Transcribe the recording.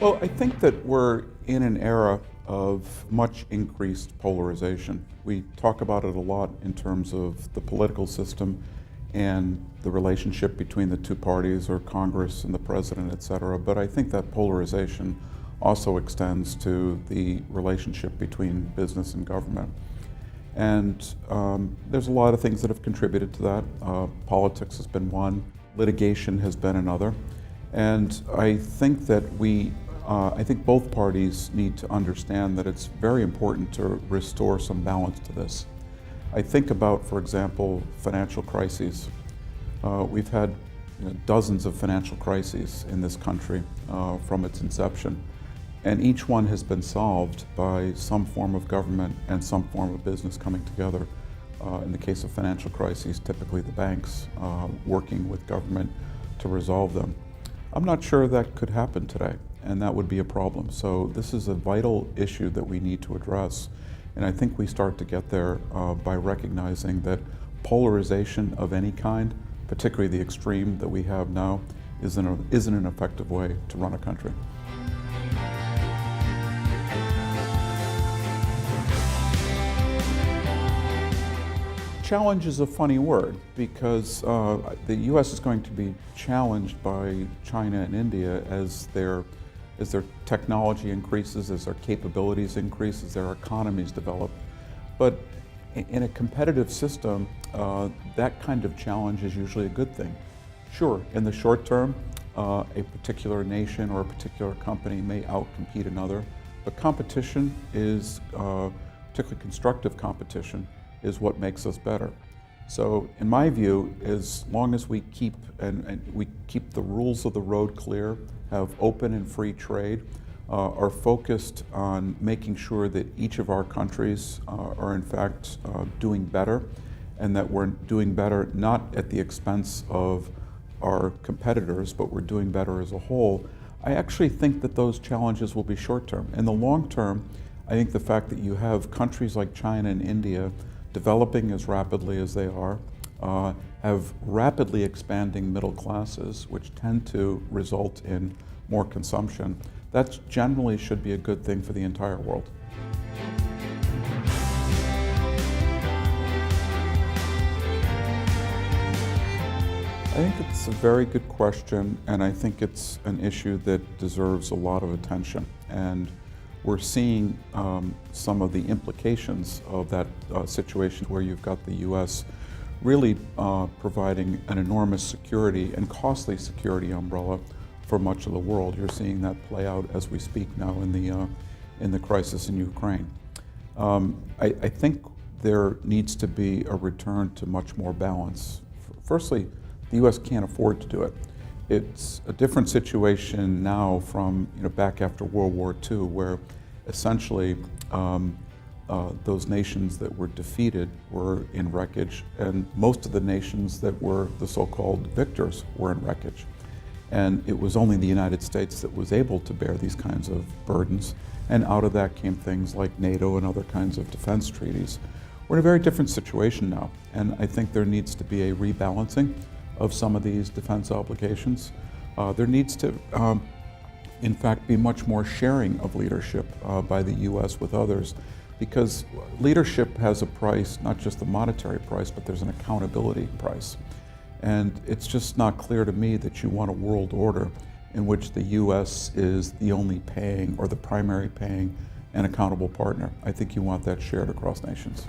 Well, I think that we're in an era of much increased polarization. We talk about it a lot in terms of the political system and the relationship between the two parties or Congress and the president, et cetera. But I think that polarization also extends to the relationship between business and government. And there's a lot of things that have contributed to that. Politics has been one, litigation has been another. And I think that I think both parties need to understand that it's very important to restore some balance to this. I think about, for example, financial crises. We've had dozens of financial crises in this country from its inception. And each one has been solved by some form of government and some form of business coming together. In the case of financial crises, typically the banks working with government to resolve them. I'm not sure that could happen today, and that would be a problem. So this is a vital issue that we need to address. And I think we start to get there by recognizing that polarization of any kind, particularly the extreme that we have now, isn't an effective way to run a country. Challenge is a funny word because the U.S. is going to be challenged by China and India as their technology increases, as their capabilities increase, as their economies develop. But in a competitive system, that kind of challenge is usually a good thing. Sure, in the short term, a particular nation or a particular company may outcompete another, but competition is, particularly constructive competition, is what makes us better. So in my view, as long as we keep we keep the rules of the road clear, have open and free trade, are focused on making sure that each of our countries are in fact doing better, and that we're doing better not at the expense of our competitors, but we're doing better as a whole, I actually think that those challenges will be short term. In the long term, I think the fact that you have countries like China and India developing as rapidly as they are, have rapidly expanding middle classes, which tend to result in more consumption, that generally should be a good thing for the entire world. I think it's a very good question, and I think it's an issue that deserves a lot of attention. And we're seeing some of the implications of that situation where you've got the U.S. really providing an enormous security and costly security umbrella for much of the world. You're seeing that play out as we speak now in the crisis in Ukraine. I think there needs to be a return to much more balance. Firstly, the U.S. can't afford to do it. It's a different situation now from back after World War II, where essentially those nations that were defeated were in wreckage, and most of the nations that were the so-called victors were in wreckage. And it was only the United States that was able to bear these kinds of burdens, and out of that came things like NATO and other kinds of defense treaties. We're in a very different situation now, and I think there needs to be a rebalancing of some of these defense obligations. There needs to, in fact, be much more sharing of leadership by the U.S. with others, because leadership has a price, not just the monetary price, but there's an accountability price. And it's just not clear to me that you want a world order in which the U.S. is the only paying or the primary paying and accountable partner. I think you want that shared across nations.